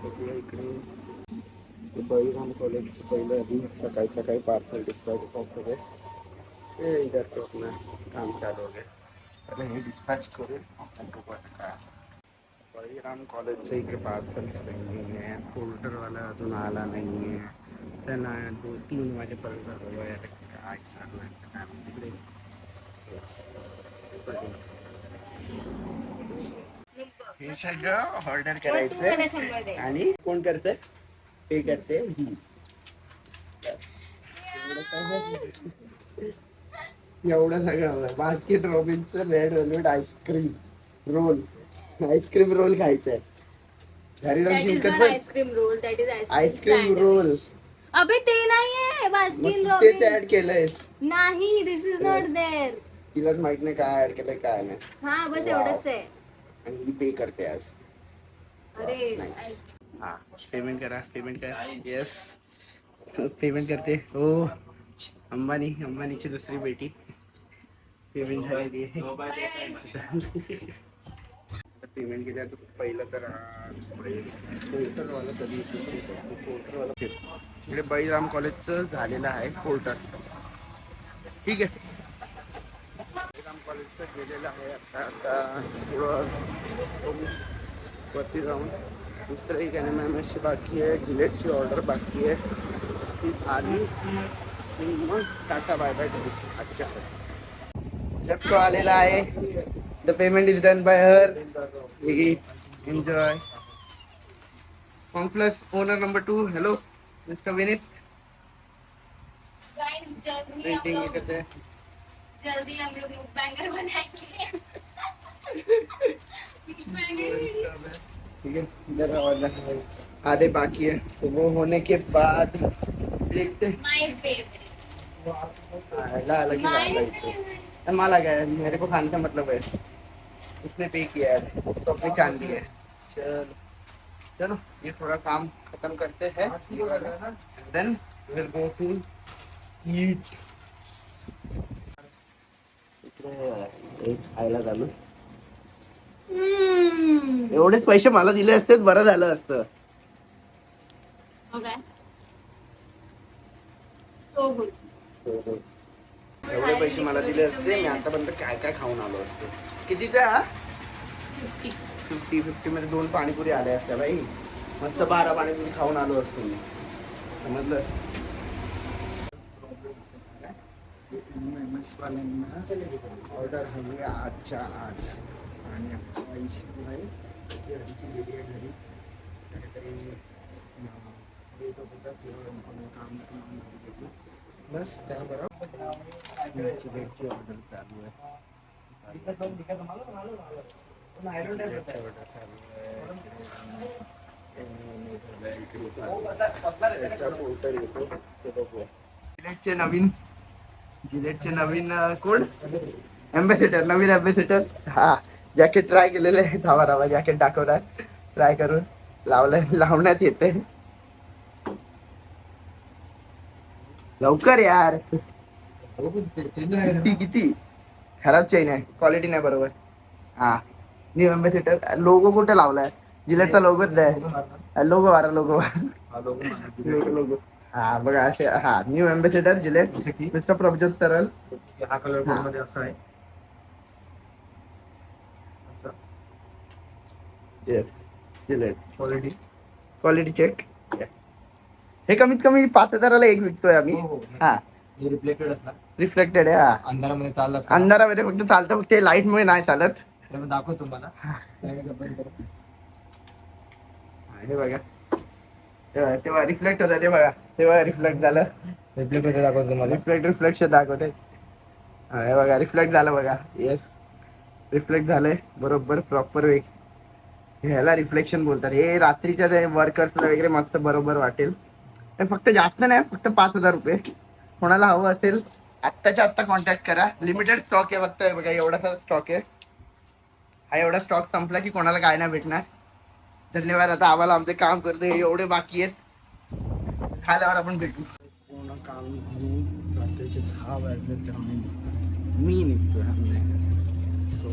बघूया इकडे बळीराम कॉलेज पहिलं आधी सकाळी सकाळी पार्सल डिस्पॅच होते ते इधर तो अपना काम चालू हो गया पहले हे डिस्पॅच करू आपण बघू आता काय बळीराम कॉलेजचं इकडे पार्सल्स पेंडिंग आहे पोर्टरवाला अजून आला नाही आहे त्यांना 2-3 वाजेपर्यंत हवं आहे काय चालू आहे काय तिकडे हे सगळं ऑर्डर करायचं आणि कोण करतंय पे करते ही एवढं सगळं बास्केट रॉबिन्सचं रेड वेल्वेट आईस्क्रीम रोल खायचं आहे घरी जाऊन ice cream roll that is ice cream roll अबे ते नाहीये बास्किन मग तेच ऍड रॉबिन्स केलंयस नाही दिस इज नॉट देअर तिलाच माहित नाही काय ऍड केलंय काय नाही हा बस एवढंच आहे आणि ही पे करते आज अरे हा पेमेंट करा येस पेमेंट करते हो अंबानीची दुसरी बेटी पेमेंट झालेली आहे पेमेंट केलं तर पहिलं तर पोर्टरवाला कधी पोर्टरवाला इकडे बळीराम कॉलेजचं झालेलं आहे पोर्टर ठीक आहे बळीराम कॉलेजचं गेलेलं आहे आता थोडं वरती जाऊन दुसरं एक NMMS बाकी आहे जिलेटची ऑर्डर बाकी आहे ती झाली की मग टाटा बाय बाय करू आजच्या झटको आलेला आहे the payment is done by her enjoy complex owner number 2 hello mister Vineet guys जल्दी हम लोग मुकबैंगर बनाएंगे ठीक है इधर आधे बाकी है तो वो होने के बाद देखते माला गया है मेरे को खाने का मतलब है उसने पे किया है तो अपनी चांदी है चलो ये थोड़ा काम खत्म करते हैं then will go to eat खायला चालू एवढेच पैसे मला दिले असते बरं झालं असतं एवढे पैसे मला दिले असते मी आतापर्यंत काय काय खाऊन आलो असतो कितीचा 50 मध्ये 2 पाणीपुरी आल्या असत्या बाई मस्त 12 पाणीपुरी खाऊन आलो असतो मी समजलं ऑर्डर हवी आजच्या आज आणि घरी काहीतरी बस त्याबरोबर ऑर्डर चालू आहे जिलेटचे नवीन कोण एम्बेसिडर नवीन एम्बेसिडर हा जॅकेट ट्राय केलेलं आहे धावा जॅकेट दाखवणार ट्राय करून लावण्यात येते लवकर यार किती खराब चेन आहे क्वालिटी नाही बरोबर हा न्यू एम्बेसिडर लोगो कुठे लावलाय जिलेटचा लोगोच आहे लोगो हा बघा असे हा new ambassador Gillette mister Prabhjot तरल हा कलर मध्ये असा आहे जिलेट क्वालिटी चेक हे कमीत कमी 5,000ला एक विकतोय आम्ही हा रिफ्लेक्टेड आहे हा अंधारामध्ये फक्त चालतं फक्त लाईट मुळे नाही चालत दाखव तुम्हाला हे बघा तेव्हा रिफ्लेक्ट होता ते बघा तेव्हा रिफ्लेक्ट झालं रिफ्लेक्शन दाखवते हे बघा रिफ्लेक्ट झालं बघा येस रिफ्लेक्ट झालंय बरोबर प्रॉपर वे ह्याला रिफ्लेक्शन बोलतात हे रात्रीच्या ते वर्कर्सला वगैरे मस्त बरोबर वाटेल फक्त जास्त नाही फक्त 5,000 रुपये कोणाला हवं असेल आत्ताच्या आत्ता कॉन्टॅक्ट करा लिमिटेड स्टॉक आहे फक्त बघा एवढासा स्टॉक आहे हा एवढा स्टॉक संपला की कोणाला काय नाही भेटणार धन्यवाद आता आम्हाला आमचे काम करतो हे एवढे बाकी आहेत खाल्यावर आपण भेटू पूर्ण काम रात्रीचे 10 वाजले मी निघतोय सो